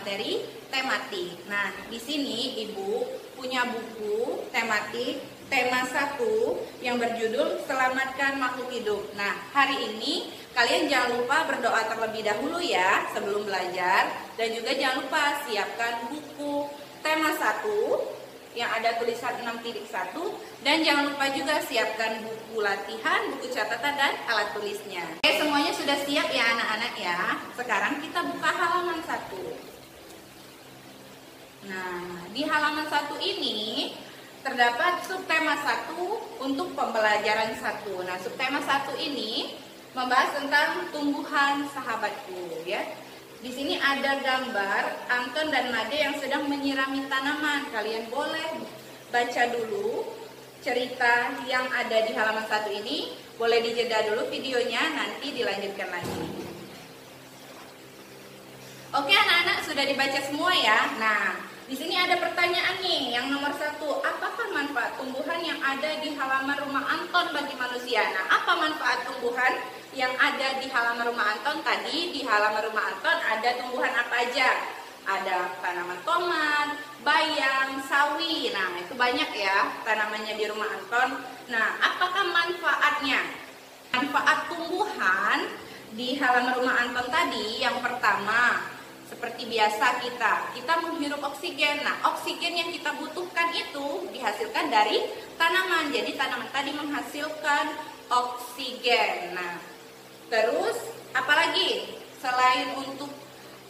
materi tematik. Nah, di sini Ibu punya buku tematik tema 1 yang berjudul Selamatkan Makhluk Hidup. Nah, hari ini kalian jangan lupa berdoa terlebih dahulu ya sebelum belajar, dan juga jangan lupa siapkan buku tema 1 yang ada tulisan 6.1, dan jangan lupa juga siapkan buku latihan, buku catatan, dan alat tulisnya. Oke, semuanya sudah siap ya anak-anak ya. Sekarang kita buka halaman 1. Nah, di halaman 1 ini terdapat subtema 1 untuk pembelajaran 1. Nah, subtema 1 ini membahas tentang tumbuhan sahabatku ya. Di sini ada gambar Anton dan Made yang sedang menyirami tanaman. Kalian boleh baca dulu cerita yang ada di halaman 1 ini. Boleh dijeda dulu videonya, nanti dilanjutkan lagi. Oke anak-anak, sudah dibaca semua ya. Nah, di sini ada pertanyaan nih, yang nomor 1. Apakah manfaat tumbuhan yang ada di halaman rumah Anton bagi manusia? Nah, apa manfaat tumbuhan yang ada di halaman rumah Anton? Tadi di halaman rumah Anton ada tumbuhan apa aja? Ada tanaman tomat, bayam, sawi. Nah, itu banyak ya tanamannya di rumah Anton. Nah, apakah manfaatnya? Manfaat tumbuhan di halaman rumah Anton tadi, yang pertama, seperti biasa kita menghirup oksigen. Nah, oksigen yang kita butuhkan itu dihasilkan dari tanaman. Jadi tanaman tadi menghasilkan oksigen. Nah, terus apalagi selain untuk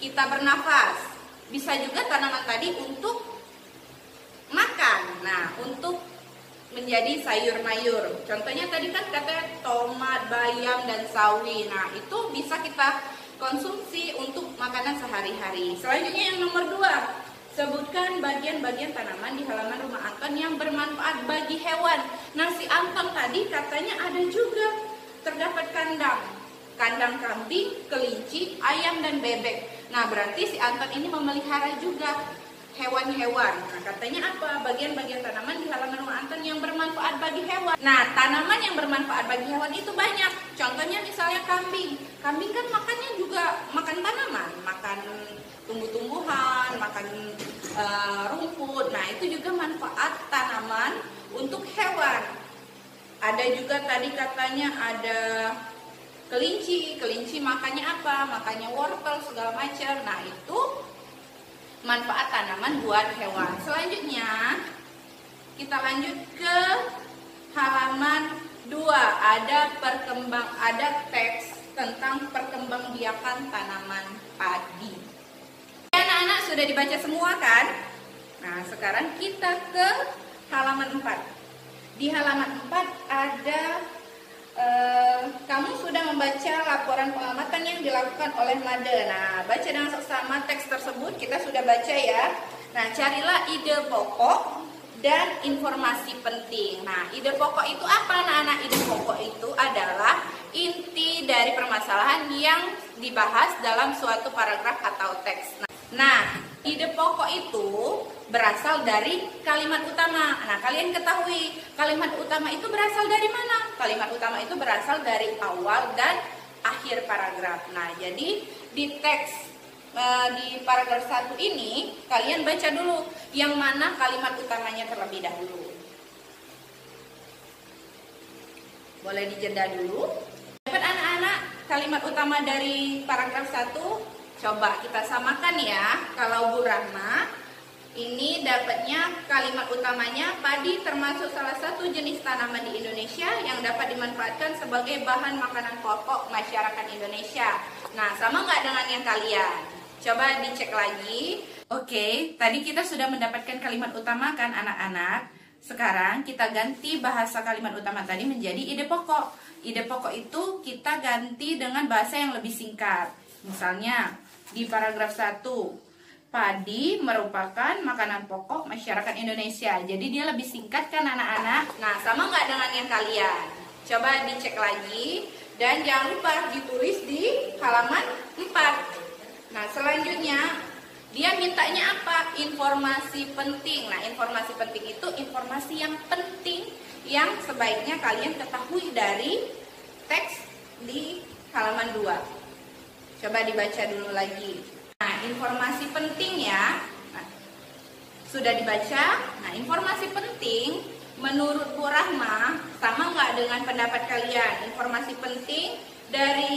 kita bernafas, bisa juga tanaman tadi untuk makan. Nah, untuk menjadi sayur mayur. Contohnya tadi kan katanya tomat, bayam, dan sawi. Nah, itu bisa kita konsumsi untuk makanan sehari-hari. Selanjutnya yang nomor 2, sebutkan bagian-bagian tanaman di halaman rumah Anton yang bermanfaat bagi hewan. Nah, si Anton tadi katanya ada juga terdapat kandang kambing, kelinci, ayam, dan bebek. Nah, berarti si Anton ini memelihara juga hewan-hewan. Nah, katanya apa? Bagian-bagian tanaman di halaman rumah Anton yang bermanfaat bagi hewan. Nah, tanaman yang bermanfaat bagi hewan itu banyak. Contohnya misalnya kambing. Kambing kan makannya juga makan tanaman, makan tumbuh-tumbuhan, makan rumput. Nah, itu juga manfaat tanaman untuk hewan. Ada juga tadi katanya ada kelinci. Kelinci makannya apa? Makannya wortel segala macam. Nah, itu manfaat tanaman buat hewan. Selanjutnya kita lanjut ke halaman 2. Ada teks tentang perkembangbiakan tanaman padi. Anak-anak sudah dibaca semua kan? Nah, sekarang kita ke halaman 4. Di halaman 4 ada kamu sudah membaca laporan pengamatan yang dilakukan oleh Made. Nah, baca dengan seksama teks tersebut, kita sudah baca ya. Nah, carilah ide pokok dan informasi penting. Nah, ide pokok itu apa anak-anak? Ide pokok itu adalah inti dari permasalahan yang dibahas dalam suatu paragraf atau teks. Nah, ide pokok itu berasal dari kalimat utama. Nah, kalian ketahui kalimat utama itu berasal dari mana? Kalimat utama itu berasal dari awal dan akhir paragraf. Nah, jadi di teks di paragraf 1 ini kalian baca dulu yang mana kalimat utamanya terlebih dahulu. Boleh dijeda dulu. Dapat anak-anak kalimat utama dari paragraf 1? Coba kita samakan ya. Kalau Bu Rahma ini dapatnya kalimat utamanya padi termasuk salah satu jenis tanaman di Indonesia yang dapat dimanfaatkan sebagai bahan makanan pokok masyarakat Indonesia. Nah, sama nggak dengan yang kalian? Coba dicek lagi. Oke, tadi kita sudah mendapatkan kalimat utama kan anak-anak. Sekarang kita ganti bahasa kalimat utama tadi menjadi ide pokok. Ide pokok itu kita ganti dengan bahasa yang lebih singkat. Misalnya di paragraf 1, padi merupakan makanan pokok masyarakat Indonesia. Jadi dia lebih singkat kan anak-anak? Nah, sama nggak dengan yang kalian? Coba dicek lagi. Dan jangan lupa ditulis di halaman 4. Nah, selanjutnya dia mintanya apa? Informasi penting. Nah, informasi penting itu informasi yang penting yang sebaiknya kalian ketahui dari teks di halaman 2. Coba dibaca dulu lagi. Nah, informasi penting ya. Nah, sudah dibaca. Nah, informasi penting menurut Bu Rahma sama nggak dengan pendapat kalian? Informasi penting dari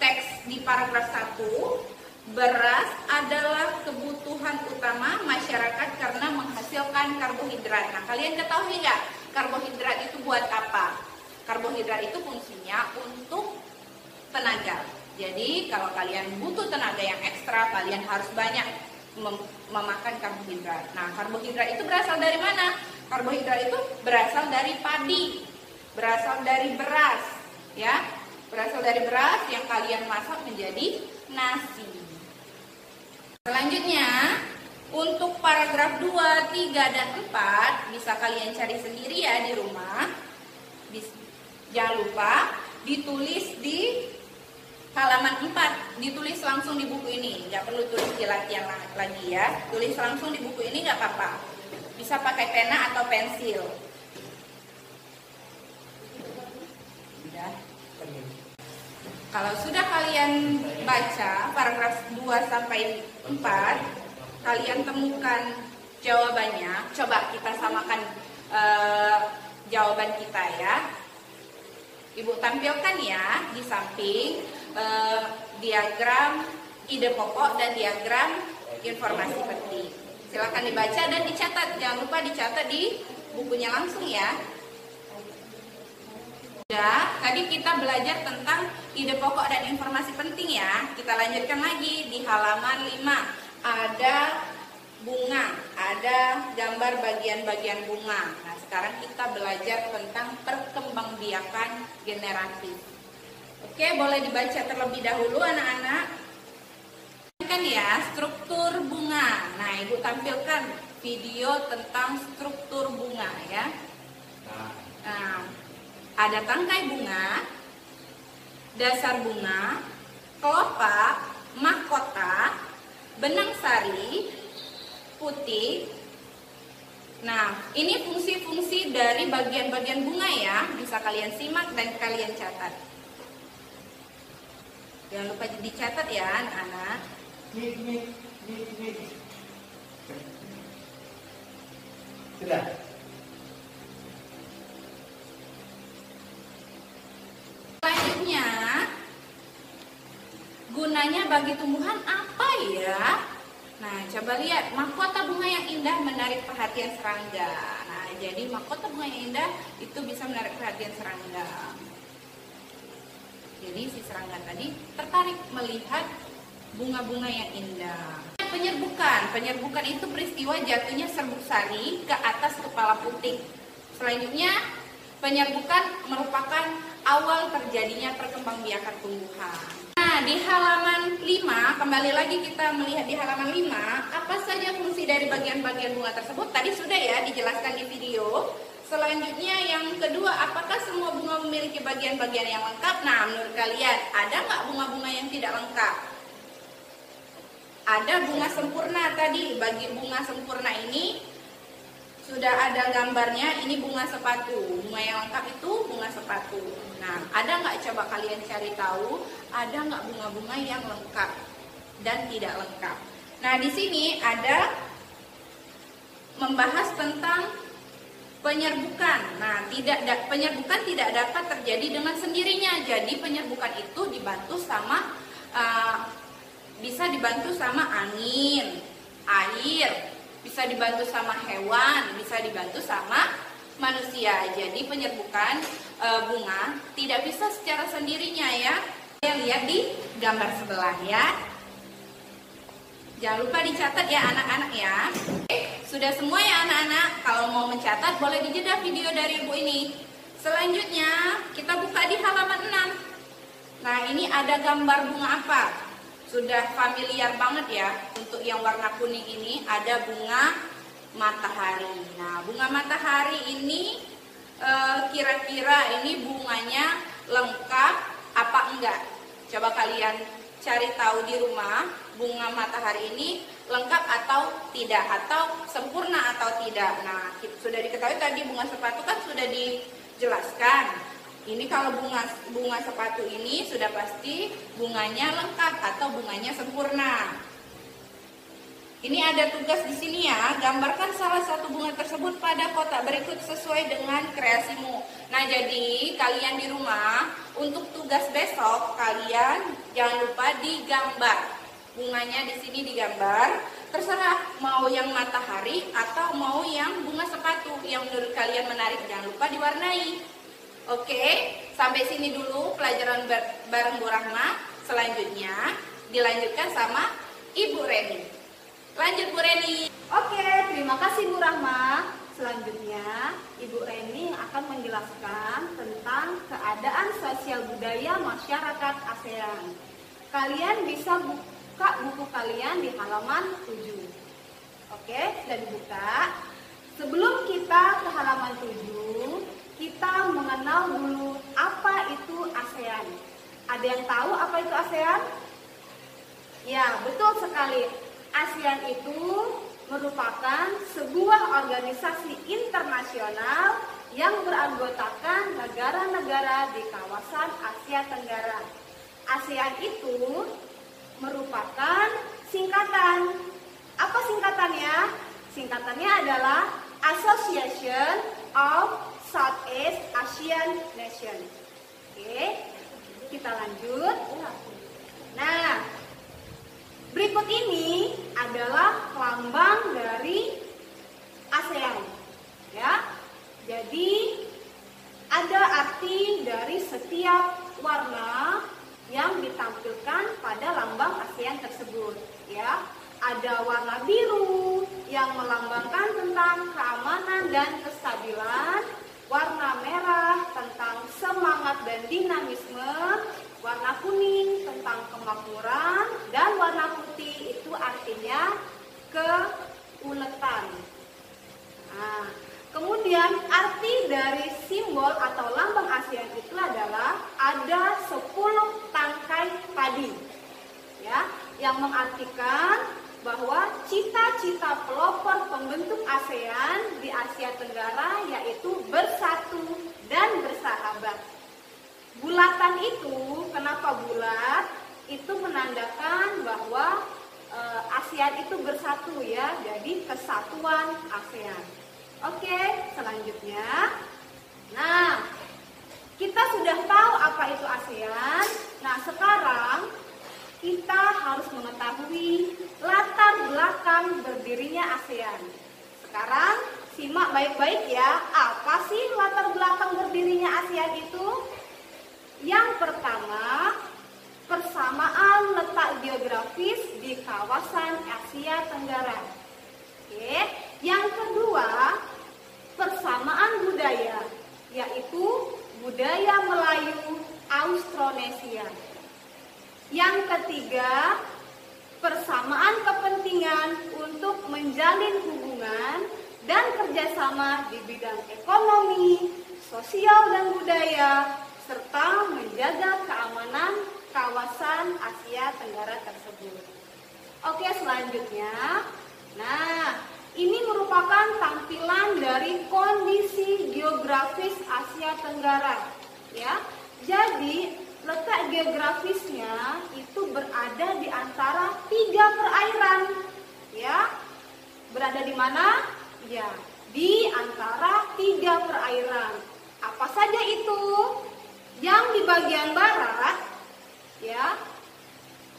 teks di paragraf 1, beras adalah kebutuhan utama masyarakat karena menghasilkan karbohidrat. Nah, kalian ketahui nggak karbohidrat itu buat apa? Karbohidrat itu fungsinya untuk tenaga. Jadi kalau kalian butuh tenaga yang ekstra, kalian harus banyak memakan karbohidrat. Nah, karbohidrat itu berasal dari mana? Karbohidrat itu berasal dari padi, berasal dari beras, ya. Berasal dari beras yang kalian masak menjadi nasi. Selanjutnya, untuk paragraf 2, 3, dan 4 bisa kalian cari sendiri ya di rumah. Jangan lupa ditulis di halaman 4, ditulis langsung di buku ini. Nggak perlu tulis di latihan lagi ya. Tulis langsung di buku ini nggak apa-apa. Bisa pakai pena atau pensil. Udah. Kalau sudah kalian baca paragraf 2 sampai 4, kalian temukan jawabannya. Coba kita samakan jawaban kita ya. Ibu tampilkan ya di samping diagram ide pokok dan diagram informasi penting. Silakan dibaca dan dicatat. Jangan lupa dicatat di bukunya langsung ya. Ya, tadi kita belajar tentang ide pokok dan informasi penting ya. Kita lanjutkan lagi di halaman 5. Ada bunga, ada gambar bagian-bagian bunga. Nah, sekarang kita belajar tentang perkembangbiakan generatif. Oke, boleh dibaca terlebih dahulu anak-anak. Kan ya, struktur bunga. Nah, Ibu tampilkan video tentang struktur bunga ya. Nah, ada tangkai bunga, dasar bunga, kelopak, mahkota, benang sari, putih. Nah, ini fungsi-fungsi dari bagian-bagian bunga ya. Bisa kalian simak dan kalian catat. Jangan lupa dicatat ya anak-anak. Sudah. Selanjutnya, gunanya bagi tumbuhan apa ya? Nah, coba lihat mahkota bunga yang indah menarik perhatian serangga. Nah, jadi mahkota bunga yang indah itu bisa menarik perhatian serangga. Jadi si serangga tadi tertarik melihat bunga-bunga yang indah. Penyerbukan itu peristiwa jatuhnya serbuk sari ke atas kepala puting. Selanjutnya, penyerbukan merupakan awal terjadinya perkembangbiakan tumbuhan. Nah, di halaman 5, kembali lagi kita melihat di halaman 5, apa saja fungsi dari bagian-bagian bunga tersebut? Tadi sudah ya dijelaskan di video. Selanjutnya yang kedua, apakah semua bunga memiliki bagian-bagian yang lengkap? Nah, menurut kalian, ada nggak bunga-bunga yang tidak lengkap? Ada bunga sempurna tadi. Bagi bunga sempurna ini sudah ada gambarnya, ini bunga sepatu. Bunga yang lengkap itu bunga sepatu. Nah, ada nggak, coba kalian cari tahu, ada nggak bunga-bunga yang lengkap dan tidak lengkap? Nah, di sini ada membahas tentang penyerbukan. Nah, penyerbukan tidak dapat terjadi dengan sendirinya. Jadi penyerbukan itu dibantu sama bisa dibantu sama angin, air, bisa dibantu sama hewan, bisa dibantu sama manusia. Jadi penyerbukan bunga tidak bisa secara sendirinya ya. Kalian lihat di gambar sebelah ya. Jangan lupa dicatat ya anak-anak ya. Oke, sudah semua ya anak-anak. Kalau mau mencatat boleh dijeda video dari ibu ini. Selanjutnya kita buka di halaman 6. Nah, ini ada gambar bunga apa? Sudah familiar banget ya. Untuk yang warna kuning ini ada bunga matahari. Nah, bunga matahari ini kira-kira ini bunganya lengkap apa enggak? Coba kalian cari tahu di rumah, bunga matahari ini lengkap atau tidak, atau sempurna atau tidak. Nah, sudah diketahui tadi bunga sepatu kan sudah dijelaskan. Ini kalau bunga sepatu ini sudah pasti bunganya lengkap atau bunganya sempurna. Ini ada tugas di sini ya, gambarkan salah satu bunga tersebut pada kotak berikut sesuai dengan kreasimu. Nah, jadi kalian di rumah untuk tugas besok kalian jangan lupa digambar. Bunganya di sini digambar, terserah mau yang matahari atau mau yang bunga sepatu yang menurut kalian menarik, jangan lupa diwarnai. Oke, sampai sini dulu pelajaran bareng Bu Rahma. Selanjutnya dilanjutkan sama Ibu Reni. Lanjut Bu Reni. Oke, terima kasih Bu Rahma. Selanjutnya Ibu Reni akan menjelaskan tentang keadaan sosial budaya masyarakat ASEAN. Kalian bisa buka buku kalian di halaman 7. Oke, sudah dibuka. Sebelum kita ke halaman 7, kita mengenal dulu apa itu ASEAN. Ada yang tahu apa itu ASEAN? Ya, betul sekali. ASEAN itu merupakan sebuah organisasi internasional yang beranggotakan negara-negara di kawasan Asia Tenggara. ASEAN itu merupakan singkatan. Apa singkatannya? Singkatannya adalah Association of Southeast Asian Nations. Oke, kita lanjut. Nah, berikut ini adalah lambang dari ASEAN, ya. Jadi ada arti dari setiap warna yang ditampilkan pada lambang ASEAN tersebut, ya. Ada warna biru yang melambangkan tentang keamanan dan kestabilan, warna merah tentang semangat dan dinamisme, warna kuning tentang kemakmuran, dan warna putih itu artinya keuletan. Nah, kemudian arti dari simbol atau lambang ASEAN itu adalah ada 10 tangkai padi, ya, yang mengartikan bahwa cita-cita pelopor pembentuk ASEAN di Asia Tenggara yaitu bersatu dan bersahabat. Bulatan itu, kenapa bulat? Itu menandakan bahwa ASEAN itu bersatu, ya, jadi kesatuan ASEAN. Oke, selanjutnya. Nah, kita sudah tahu apa itu ASEAN. Nah, sekarang kita harus mengetahui latar belakang berdirinya ASEAN. Sekarang simak baik-baik ya, apa sih latar belakang berdirinya ASEAN itu? Yang pertama, persamaan letak geografis di kawasan Asia Tenggara. Oke. Yang kedua, persamaan budaya, yaitu budaya Melayu Austronesia. Yang ketiga, persamaan kepentingan untuk menjalin hubungan dan kerjasama di bidang ekonomi, sosial dan budaya, serta menjaga keamanan kawasan Asia Tenggara tersebut. Oke, selanjutnya. Nah, ini merupakan tampilan dari kondisi geografis Asia Tenggara, ya. Jadi letak geografisnya itu berada di antara 3 perairan, ya. Berada di mana? Ya, di antara 3 perairan. Apa saja itu? Yang di bagian barat, ya,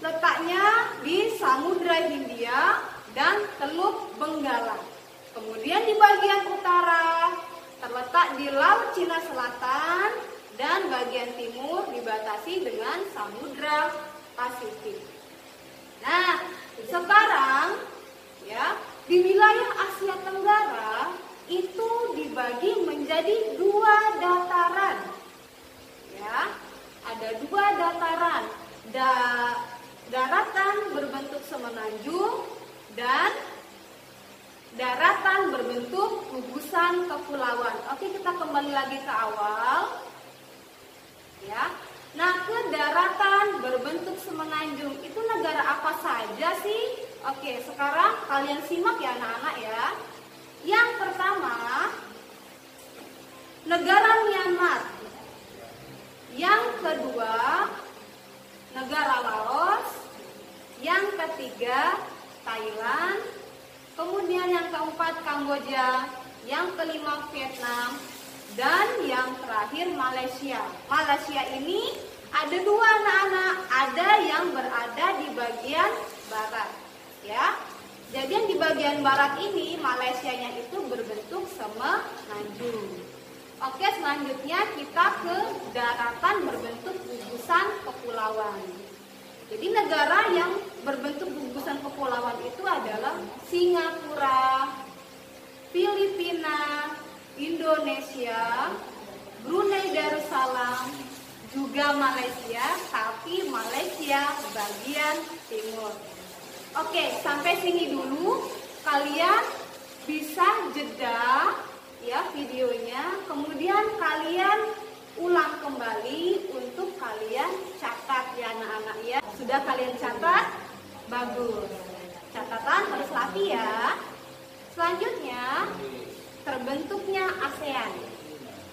letaknya di Samudra Hindia dan Teluk Benggala. Kemudian di bagian utara terletak di Laut Cina Selatan, dan bagian timur dibatasi dengan Samudra Pasifik. Nah, sekarang, ya, di wilayah Asia Tenggara itu dibagi menjadi 2 dataran. Ya, ada 2 dataran. Daratan berbentuk semenanjung dan daratan berbentuk gugusan kepulauan. Oke, kita kembali lagi ke awal. Ya. Nah, ke daratan berbentuk semenanjung itu negara apa saja sih? Oke, sekarang kalian simak ya anak-anak ya. Yang pertama, negara Myanmar. Yang kedua, negara Laos. Yang ketiga, Thailand. Kemudian yang keempat, Kamboja. Yang kelima, Vietnam. Dan yang terakhir, Malaysia. Malaysia ini ada dua anak-anak. Ada yang berada di bagian barat. Ya. Jadi yang di bagian barat ini, Malaysianya itu berbentuk semenanjung. Oke, selanjutnya kita ke daratan berbentuk gugusan kepulauan. Jadi negara yang berbentuk gugusan kepulauan itu adalah Singapura, Filipina, Indonesia, Brunei Darussalam, juga Malaysia, tapi Malaysia bagian timur. Oke, sampai sini dulu. Kalian bisa jeda ya videonya, kemudian kalian ulang kembali untuk kalian catat ya anak-anak ya. Sudah kalian catat? Bagus. Catatan harus latih ya. Selanjutnya terbentuknya ASEAN.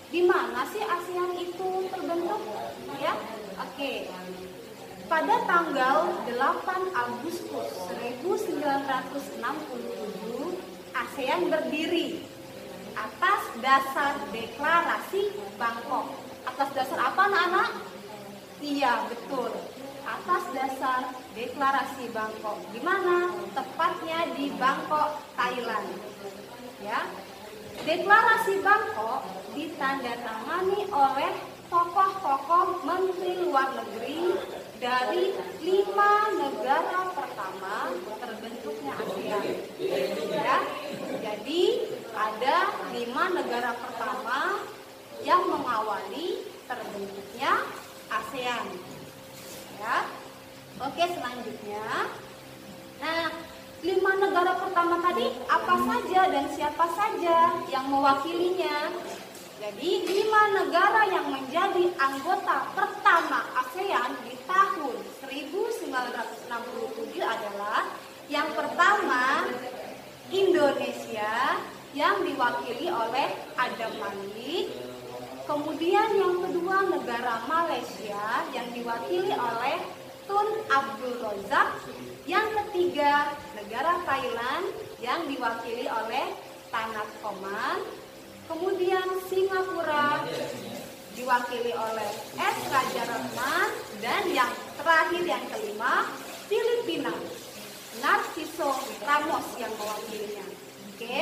Di mana sih ASEAN itu terbentuk? Ya. Oke. Pada tanggal 8 Agustus 1967 ASEAN berdiri atas dasar deklarasi Bangkok. Atas dasar apa anak-anak? Iya, betul. Atas dasar deklarasi Bangkok. Di mana? Tepatnya di Bangkok, Thailand. Ya. Deklarasi Bangkok ditandatangani oleh tokoh-tokoh menteri luar negeri dari 5 negara pertama terbentuknya ASEAN. Ya. Jadi ada 5 negara pertama yang mengawali terbentuknya ASEAN. Ya. Oke, selanjutnya. Nah, 5 negara pertama tadi apa saja dan siapa saja yang mewakilinya? Jadi 5 negara yang menjadi anggota pertama ASEAN di tahun 1967 adalah yang pertama Indonesia yang diwakili oleh Adam Malik. Kemudian yang kedua negara Malaysia yang diwakili oleh Tun Abdul Razak. Yang ketiga negara Thailand yang diwakili oleh Tanat Koman. Kemudian Singapura diwakili oleh S. Rajaratnam. Dan yang terakhir yang kelima Filipina, Narciso Ramos yang mewakilinya. Oke,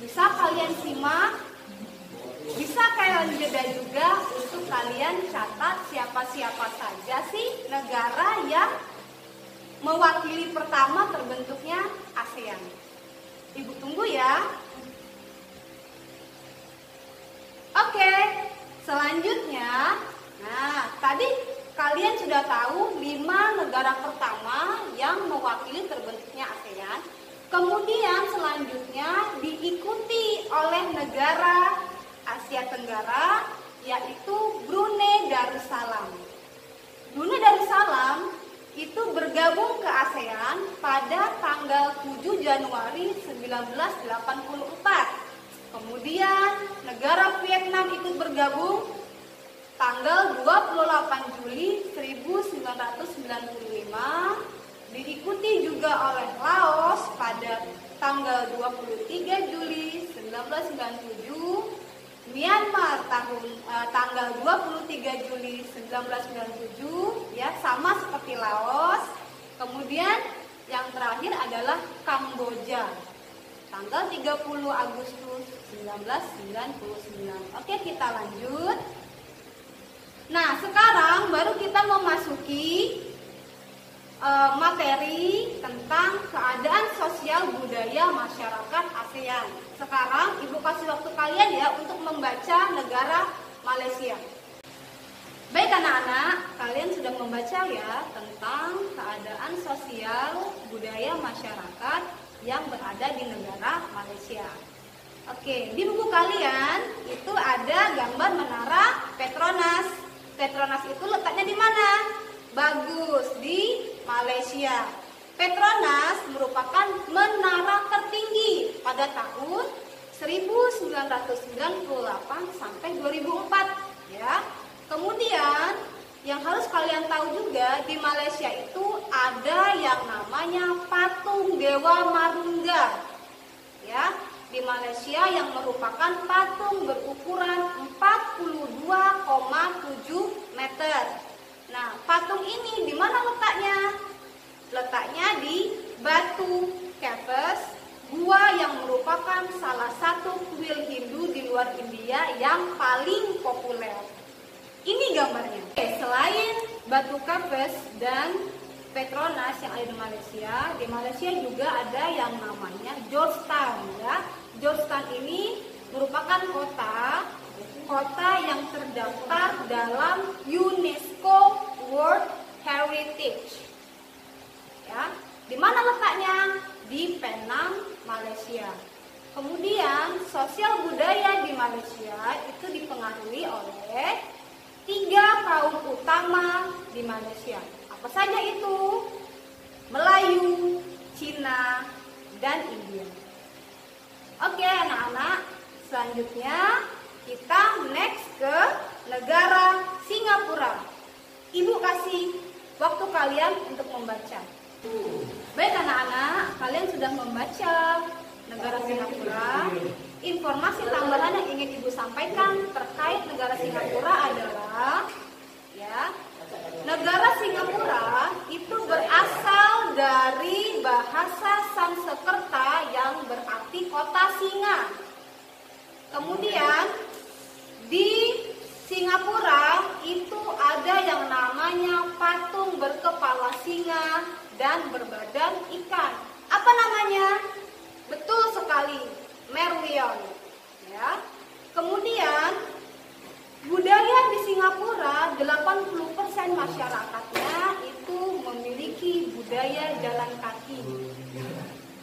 bisa kalian simak, bisa kalian jeda juga untuk kalian catat siapa-siapa saja sih negara yang mewakili pertama terbentuknya ASEAN. Ibu tunggu ya. Oke, selanjutnya, nah tadi kalian sudah tahu 5 negara pertama yang mewakili terbentuknya ASEAN. Kemudian selanjutnya diikuti oleh negara Asia Tenggara, yaitu Brunei Darussalam. Brunei Darussalam itu bergabung ke ASEAN pada tanggal 7 Januari 1984. Kemudian negara Vietnam ikut bergabung tanggal 28 Juli 1995. Diikuti juga oleh Laos pada tanggal 23 Juli 1997. Myanmar tanggal 23 Juli 1997 ya, sama seperti Laos. Kemudian yang terakhir adalah Kamboja tanggal 30 Agustus 1999. Oke, kita lanjut. Nah, sekarang baru kita memasuki materi tentang keadaan sosial budaya masyarakat ASEAN. Sekarang Ibu kasih waktu kalian ya untuk membaca negara Malaysia. Baik anak-anak, kalian sudah membaca ya tentang keadaan sosial budaya masyarakat yang berada di negara Malaysia. Oke, di buku kalian itu ada gambar menara Petronas. Petronas itu letaknya di mana? Bagus, di Malaysia. Petronas merupakan menara tertinggi pada tahun 1998 sampai 2004 ya. Kemudian yang harus kalian tahu juga, di Malaysia itu ada yang namanya patung Dewa Marungga. Ya, di Malaysia yang merupakan patung berukuran 42,7 meter. Nah, patung ini di mana letaknya? Letaknya di Batu Caves, gua yang merupakan salah satu kuil Hindu di luar India yang paling populer. Ini gambarnya. Selain Batu Caves dan Petronas yang ada di Malaysia juga ada yang namanya Georgetown ya. Georgetown ini merupakan kota yang terdaftar dalam UNESCO World Heritage. Ya, di mana letaknya? Di Penang, Malaysia. Kemudian sosial budaya di Malaysia itu dipengaruhi oleh 3 kaum utama di Malaysia. Apa saja itu? Melayu, Cina, dan India. Oke anak-anak, selanjutnya kita next ke negara Singapura. Ibu kasih waktu kalian untuk membaca. Baik anak-anak, kalian sudah membaca negara Singapura. Informasi tambahan yang ingin Ibu sampaikan terkait negara Singapura adalah ya, negara Singapura itu berasal dari bahasa Sanskerta yang berarti kota singa. Kemudian di Singapura itu ada yang namanya patung berkepala singa dan berbadan ikan. Apa namanya? Betul sekali, Merlion. Ya. Kemudian budaya di Singapura 80% masyarakatnya itu memiliki budaya jalan kaki.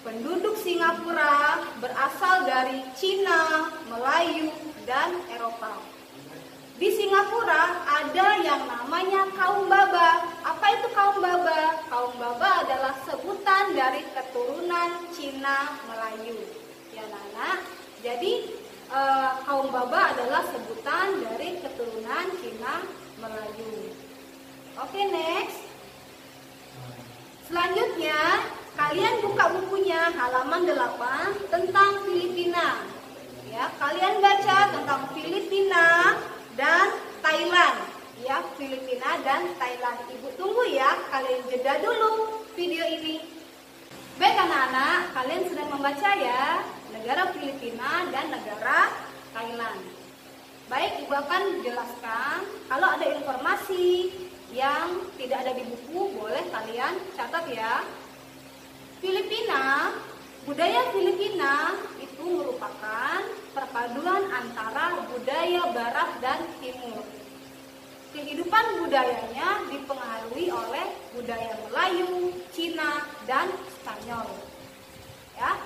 Penduduk Singapura berasal dari Cina, Melayu, dan Eropa. Di Singapura ada yang namanya kaum Baba. Apa itu kaum Baba? Kaum Baba adalah sebutan dari keturunan Cina Melayu. Ya Nana. Jadi kaum Baba adalah sebutan dari keturunan Cina Melayu. Oke, next. Selanjutnya, kalian buka bukunya halaman 8 tentang Filipina. Ya, kalian baca tentang Filipina dan Thailand. Ya, Filipina dan Thailand. Ibu tunggu ya, kalian jeda dulu video ini. Baik anak-anak, kalian sudah membaca ya negara Filipina dan negara Thailand. Baik, Ibu akan jelaskan. Kalau ada informasi yang tidak ada di buku, boleh kalian catat ya. Filipina, budaya Filipina itu merupakan perpaduan antara budaya barat dan timur. Kehidupan budayanya dipengaruhi oleh budaya Melayu, Cina, dan Spanyol. Ya.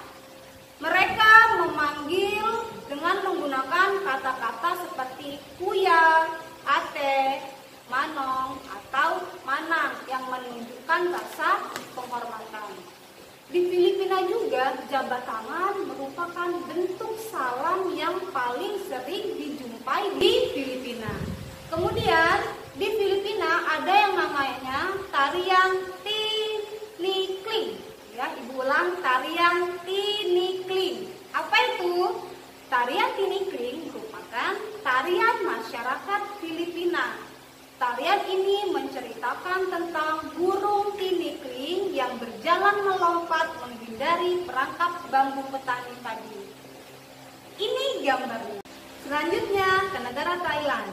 Mereka memanggil dengan menggunakan kata-kata seperti kuya, ate, manong, atau manang yang menunjukkan rasa penghormatan. Di Filipina juga jabat tangan merupakan bentuk salam yang paling sering dijumpai di Filipina. Kemudian di Filipina ada yang namanya tarian tinikling. Ya, Ibu ulang, tarian tinikling. Apa itu? Tarian tinikling merupakan tarian masyarakat Filipina. Tarian ini menceritakan tentang burung tinikling yang berjalan melompat menghindari perangkap bambu petani tadi. Ini gambarnya. Selanjutnya ke negara Thailand.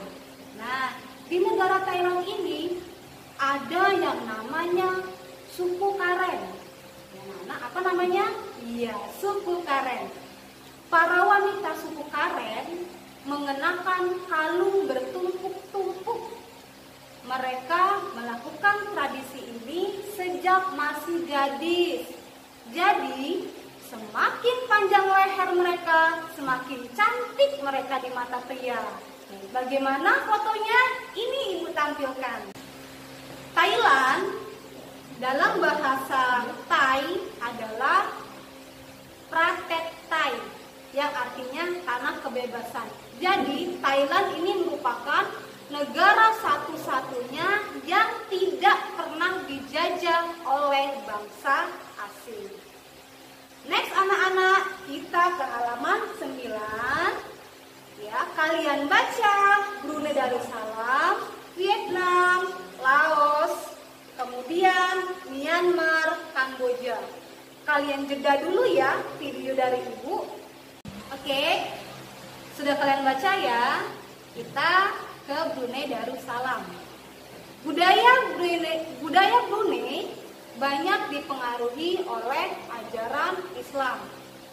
Nah, di negara Thailand ini ada yang namanya suku Karen. Nah, apa namanya? Iya, suku Karen. Para wanita suku Karen mengenakan kalung bertumpuk-tumpuk. Mereka melakukan tradisi ini sejak masih gadis. Jadi, semakin panjang leher mereka, semakin cantik mereka di mata pria. Bagaimana fotonya? Ini Ibu tampilkan. Thailand dalam bahasa Thai adalah Pratet Thai, yang artinya tanah kebebasan. Jadi Thailand ini merupakan negara satu-satunya yang tidak pernah dijajah oleh bangsa asing. Next anak-anak, kita ke halaman 9. Ya, kalian baca Brunei Darussalam, Vietnam, Laos, kemudian Myanmar, Kamboja. Kalian jeda dulu ya video dari Ibu. Oke, sudah kalian baca ya? Kita ke Brunei Darussalam. Budaya Brunei banyak dipengaruhi oleh ajaran Islam.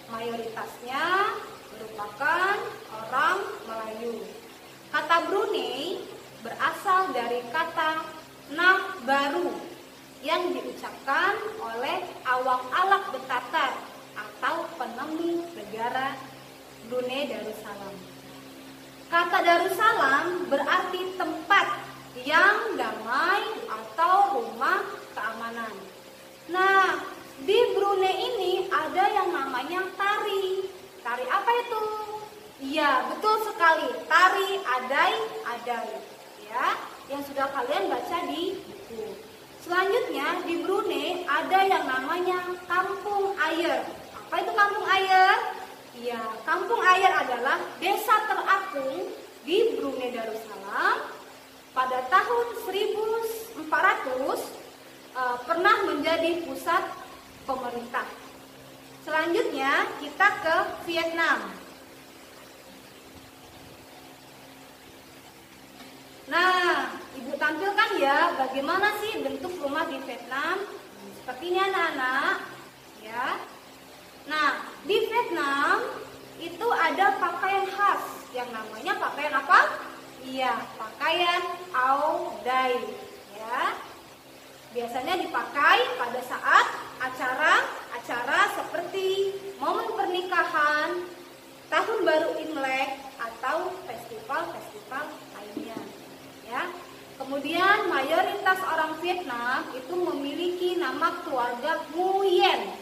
Mayoritasnya merupakan orang Melayu. Kata Brunei berasal dari kata nah baru yang diucapkan oleh Awang Alak Betatar atau penemu negara Brunei Darussalam. Kata Darussalam berarti tempat yang damai atau rumah keamanan. Nah, di Brunei ini ada yang namanya tari. Tari apa itu? Iya, betul sekali. Tari adai-adai. Ya, yang sudah kalian baca di buku. Selanjutnya di Brunei ada yang namanya Kampung Ayer. Apa itu Kampung Ayer? Iya, Kampung Ayer adalah desa terapung di Brunei Darussalam. Pada tahun 1400 pernah menjadi pusat pemerintah. Selanjutnya kita ke Vietnam. Nah, Ibu tampilkan ya bagaimana sih bentuk rumah di Vietnam. Seperti ini anak-anak, ya. Nah, di Vietnam itu ada pakaian khas yang namanya pakaian apa? Iya, pakaian Ao Dai, ya. Biasanya dipakai pada saat acara seperti momen pernikahan, tahun baru Imlek atau festival-festival lainnya, ya. Kemudian mayoritas orang Vietnam itu memiliki nama keluarga Nguyen.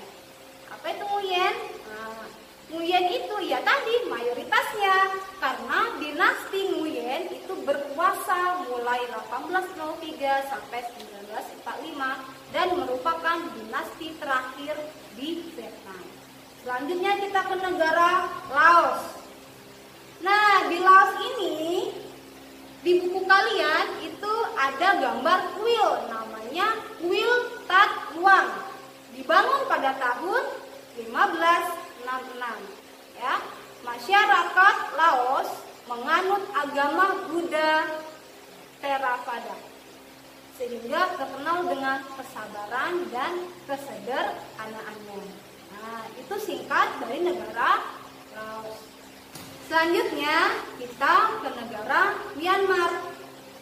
Apa itu Nguyen? Nah, Nguyen itu ya tadi mayoritasnya karena dinasti Nguyen itu berkuasa mulai 1803 sampai 1945 dan merupakan dinasti terakhir di Vietnam. Selanjutnya kita ke negara Laos. Nah, di Laos ini di buku kalian itu ada gambar kuil namanya Kuil Tat Luang. Dibangun pada tahun 1566, ya. Masyarakat Laos menganut agama Buddha Theravada sehingga terkenal dengan kesabaran dan kesederhanaannya. Nah, itu singkat dari negara Laos. Selanjutnya kita ke negara Myanmar.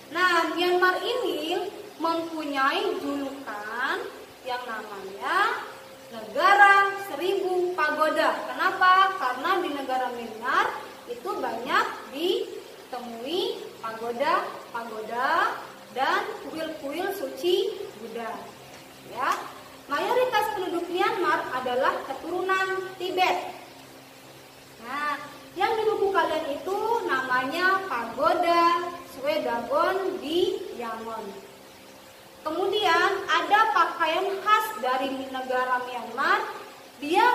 Nah, Myanmar ini mempunyai julukan yang namanya negara 1000 pagoda. Kenapa? Karena di negara Myanmar itu banyak ditemui pagoda-pagoda dan kuil-kuil suci Buddha. Ya, mayoritas penduduk Myanmar adalah keturunan Tibet. Nah, yang di buku kalian itu namanya pagoda Swedagon di Yangon. Kemudian ada pakaian khas dari negara Myanmar. Dia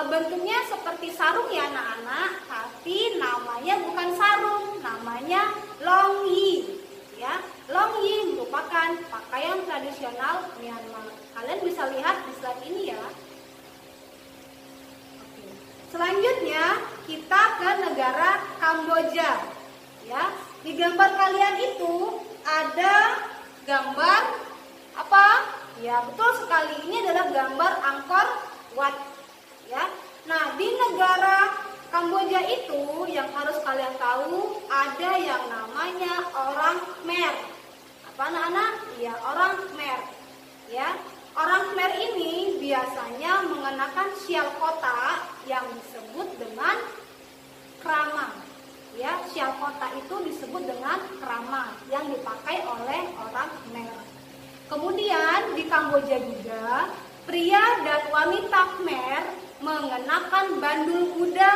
bentuknya seperti sarung ya anak-anak, tapi namanya bukan sarung, namanya long yi. Ya, long yi merupakan pakaian tradisional Myanmar. Kalian bisa lihat di slide ini ya. Oke. Selanjutnya kita ke negara Kamboja. Ya, di gambar kalian itu ada gambar apa? Ya, betul sekali. Ini adalah gambar Angkor Wat. Ya. Nah, di negara Kamboja itu yang harus kalian tahu ada yang namanya orang Khmer. Apa anak-anak? Ya, orang Khmer. Ya. Orang Khmer ini biasanya mengenakan sial kotak yang disebut dengan krama. Ya, sial kotak itu disebut dengan krama yang dipakai oleh orang Khmer. Kemudian di Kamboja juga pria dan wanita Khmer mengenakan bandul kuda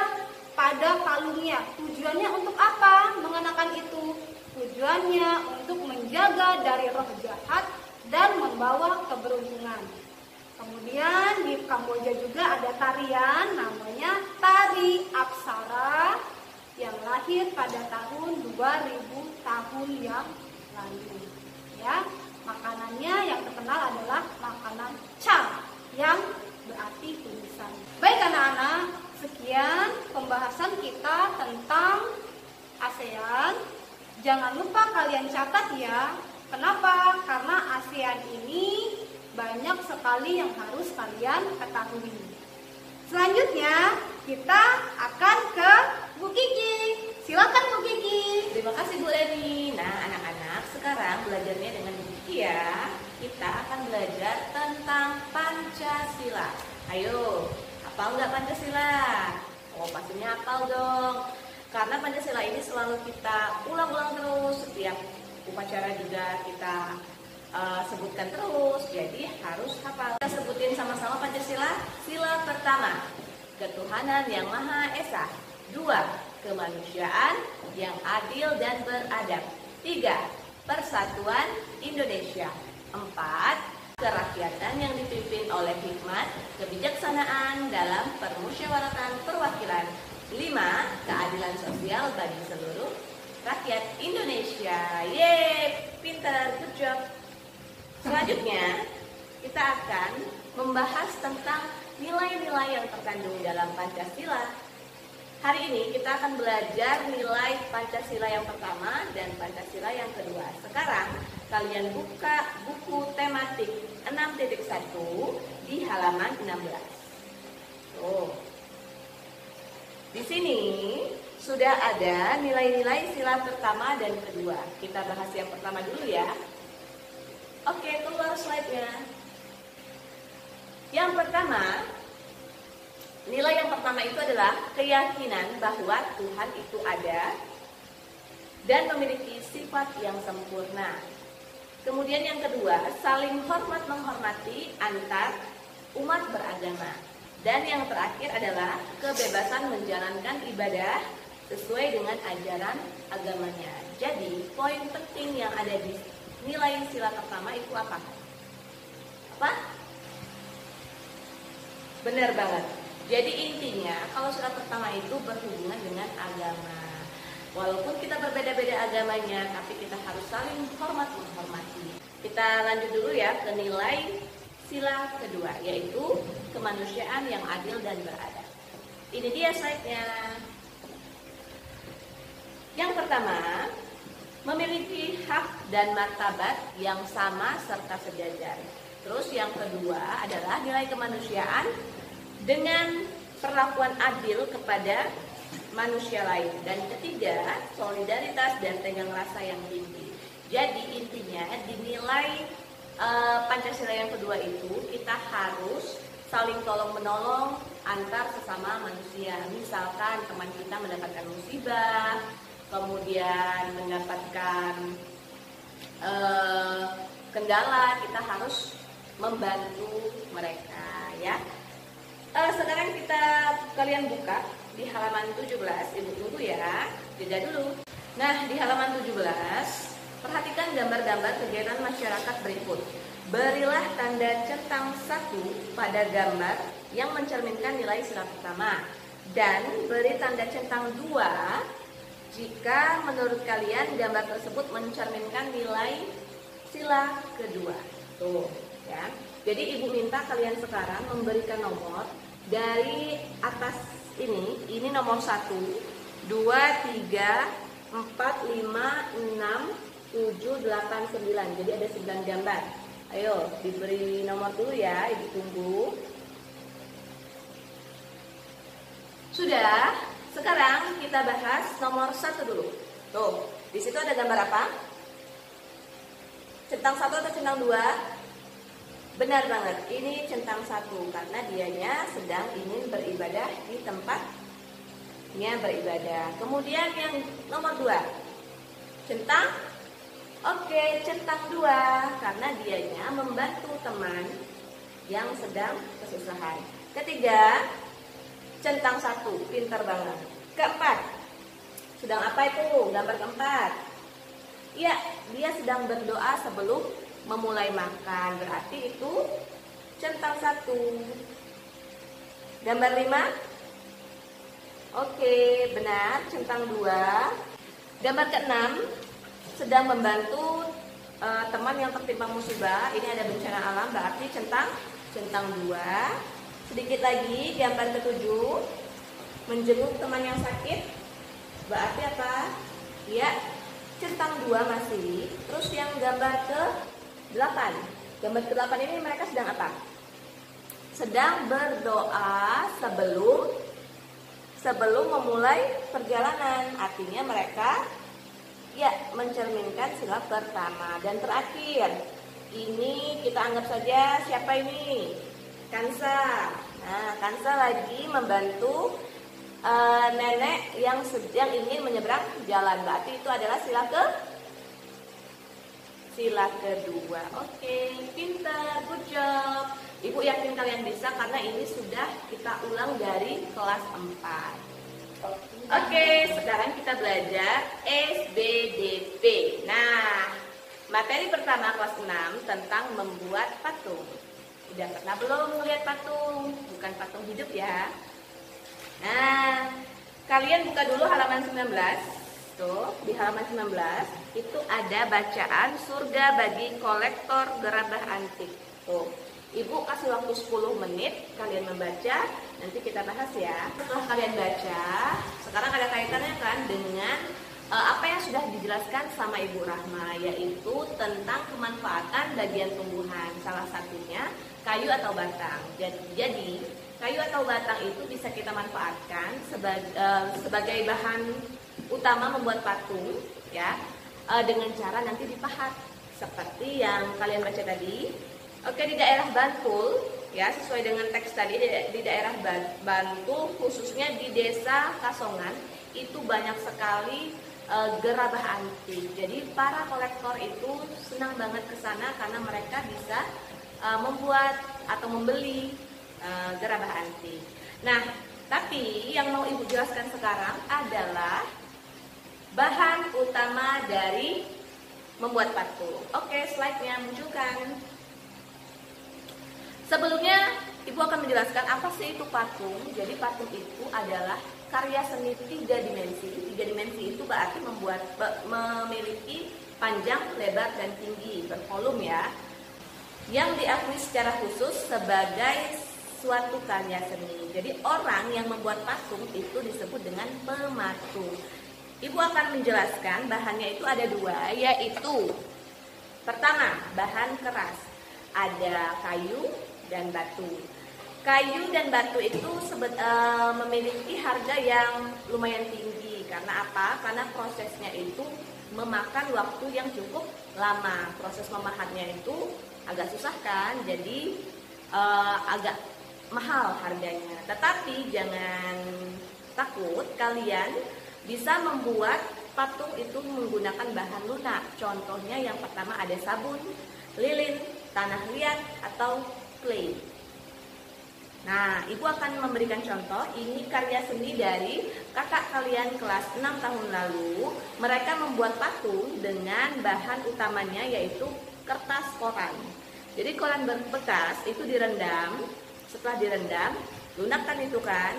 pada kalungnya. Tujuannya untuk apa mengenakan itu? Tujuannya untuk menjaga dari roh jahat dan membawa keberuntungan. Kemudian di Kamboja juga ada tarian namanya Tari Apsara yang lahir pada tahun 2000 tahun yang lalu. Ya, makanannya yang terkenal adalah makanan cha yang berarti tulisan. Baik anak-anak, sekian pembahasan kita tentang ASEAN. Jangan lupa kalian catat ya. Kenapa? Karena ASEAN ini banyak sekali yang harus kalian ketahui. Selanjutnya kita akan ke Bu Kiki. Silakan Bu Kiki. Terima kasih Bu Leni. Nah anak-anak, sekarang belajarnya dengan Bu Kiki ya. Kita akan belajar tentang Pancasila. Ayo, hafal nggak Pancasila? Oh pastinya hafal dong. Karena Pancasila ini selalu kita ulang-ulang terus. Setiap upacara juga kita sebutkan terus, jadi harus hafal. Kita sebutin sama-sama Pancasila. Sila pertama, ketuhanan yang Maha Esa. 2, kemanusiaan yang adil dan beradab. 3, persatuan Indonesia. 4, kerakyatan yang dipimpin oleh hikmat, kebijaksanaan dalam permusyawaratan perwakilan. 5, keadilan sosial bagi seluruh rakyat Indonesia. Yeay, pintar, good job. Selanjutnya, kita akan membahas tentang nilai-nilai yang terkandung dalam Pancasila. Hari ini kita akan belajar nilai Pancasila yang pertama dan Pancasila yang kedua. Sekarang, kalian buka buku tematik 6.1 di halaman 16. Tuh. Di sini sudah ada nilai-nilai sila pertama dan kedua. Kita bahas yang pertama dulu ya. Oke, keluar slide-nya. Yang pertama, nilai yang pertama itu adalah keyakinan bahwa Tuhan itu ada dan memiliki sifat yang sempurna. Kemudian yang kedua, saling hormat menghormati antar umat beragama. Dan yang terakhir adalah kebebasan menjalankan ibadah sesuai dengan ajaran agamanya. Jadi, poin penting yang ada di nilai sila pertama itu apa? Apa? Benar banget. Jadi intinya, kalau sila pertama itu berhubungan dengan agama. Walaupun kita berbeda-beda agamanya, tapi kita harus saling hormat menghormati. Kita lanjut dulu ya ke nilai sila kedua, yaitu kemanusiaan yang adil dan beradab. Ini dia slide-nya. Yang pertama, memiliki hak dan martabat yang sama serta sejajar. Terus yang kedua adalah nilai kemanusiaan dengan perlakuan adil kepada manusia lain. Dan ketiga, solidaritas dan tenggang rasa yang tinggi. Jadi intinya di nilai Pancasila yang kedua itu kita harus saling tolong menolong antar sesama manusia. Misalkan teman kita mendapatkan musibah, kemudian mendapatkan kendala, kita harus membantu mereka ya. Sekarang kalian buka di halaman 17, Ibu tunggu ya, jeda dulu. Nah, di halaman 17, perhatikan gambar-gambar kegiatan masyarakat berikut. Berilah tanda centang 1 pada gambar yang mencerminkan nilai sila pertama, dan beri tanda centang 2 jika menurut kalian gambar tersebut mencerminkan nilai sila kedua. Tuh, ya. Jadi Ibu minta kalian sekarang memberikan nomor dari atas ini nomor 1, 2, 3, 4, 5, 6, 7, 8, 9. Jadi ada 9 gambar. Ayo diberi nomor dulu ya, Ibu tunggu. Sudah. Sekarang kita bahas nomor 1 dulu. Tuh, di situ ada gambar apa? Centang 1 atau centang 2? Benar banget, ini centang 1 karena dianya sedang ingin beribadah di tempatnya beribadah. Kemudian yang nomor 2, centang, oke, centang 2 karena dianya membantu teman yang sedang kesusahan. Ketiga, centang 1, pintar banget. Keempat, sedang apa itu? Gambar keempat. Ya, dia sedang berdoa sebelum memulai makan. Berarti itu centang 1. Gambar 5. Oke, benar, centang 2. Gambar ke-6, sedang membantu teman yang tertimpa musibah. Ini ada bencana alam, berarti centang 2. Sedikit lagi, gambar ke-7, menjenguk teman yang sakit. Berarti apa? Ya, centang 2 masih. Terus yang gambar ke-8. Gambar ke-8 ini mereka sedang apa? Sedang berdoa sebelum memulai perjalanan. Artinya mereka ya mencerminkan sila pertama. Dan terakhir, ini kita anggap saja siapa ini? Kansa. Nah, Kansa lagi membantu nenek yang sedang ingin menyeberang jalan. Berarti itu adalah sila kedua. Oke, pintar, good job. Ibu yakin kalian bisa karena ini sudah kita ulang dari kelas 4. Oke, sekarang kita belajar SBDP. Nah, materi pertama kelas 6 tentang membuat patung. Udah pernah belum melihat patung? Bukan patung hidup ya. Nah, kalian buka dulu halaman 19. Tuh, di halaman 19 itu ada bacaan surga bagi kolektor gerabah antik. Tuh, Ibu kasih waktu 10 menit kalian membaca, nanti kita bahas ya. Setelah kalian baca, sekarang ada kaitannya kan dengan apa yang sudah dijelaskan sama Ibu Rahma, yaitu tentang kemanfaatan bagian tumbuhan. Salah satunya kayu atau batang. Jadi kayu atau batang itu bisa kita manfaatkan sebagai bahan utama membuat patung, ya, dengan cara nanti dipahat seperti yang kalian baca tadi. Oke, di daerah Bantul, ya, sesuai dengan teks tadi, di daerah Bantul, khususnya di desa Kasongan, itu banyak sekali gerabah antik. Jadi para kolektor itu senang banget ke sana karena mereka bisa membuat atau membeli gerabah antik. Nah, tapi yang mau Ibu jelaskan sekarang adalah bahan utama dari membuat patung. Oke, slide-nya munculkan. Sebelumnya, Ibu akan menjelaskan apa sih itu patung. Jadi patung itu adalah karya seni 3 dimensi. 3 dimensi itu berarti memiliki panjang, lebar, dan tinggi, bervolume ya. Yang diakui secara khusus sebagai suatu karya seni. Jadi orang yang membuat patung itu disebut dengan pematung. Ibu akan menjelaskan bahannya itu ada 2, yaitu pertama, bahan keras. Ada kayu dan batu. Kayu dan batu itu memiliki harga yang lumayan tinggi. Karena apa? Karena prosesnya itu memakan waktu yang cukup lama. Proses memahatnya itu agak susah kan, jadi agak mahal harganya. Tetapi jangan takut, kalian bisa membuat patung itu menggunakan bahan lunak. Contohnya yang pertama ada sabun, lilin, tanah liat, atau clay. Nah, Ibu akan memberikan contoh. Ini karya seni dari kakak kalian kelas 6 tahun lalu. Mereka membuat patung dengan bahan utamanya yaitu kertas koran. Jadi koran bekas itu direndam. Setelah direndam, lunak kan itu kan,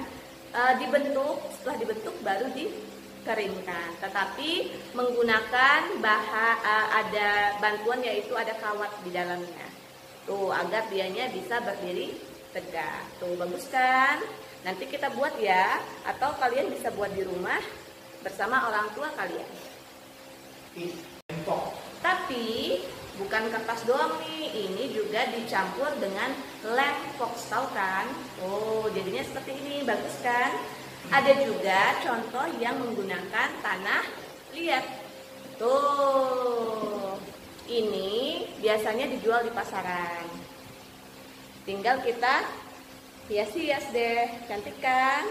dibentuk. Setelah dibentuk baru dikeringkan. Tetapi menggunakan ada bantuan yaitu ada kawat di dalamnya. Tuh, agar dianya bisa berdiri tegak. Tuh, bagus kan? Nanti kita buat ya, atau kalian bisa buat di rumah bersama orang tua kalian. Tapi bukan kertas doang nih, ini juga dicampur dengan lem fox, tahu kan? Oh, jadinya seperti ini, bagus kan? Ada juga contoh yang menggunakan tanah liat. Tuh, ini biasanya dijual di pasaran. Tinggal kita hias-hias deh, cantik kan?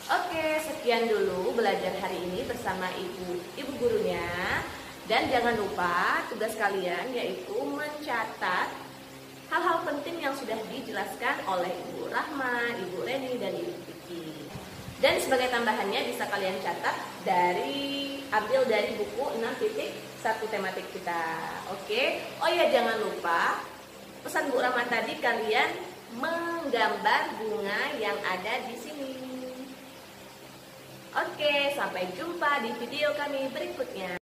Oke, sekian dulu belajar hari ini bersama ibu gurunya. Dan jangan lupa tugas kalian yaitu mencatat hal-hal penting yang sudah dijelaskan oleh Ibu Rahma, Ibu Reni, dan Ibu Vicky. Dan sebagai tambahannya bisa kalian catat dari diambil dari buku 6.1 tematik kita. Oke. Oh ya, jangan lupa pesan Bu Rama tadi, kalian menggambar bunga yang ada di sini. Oke, sampai jumpa di video kami berikutnya.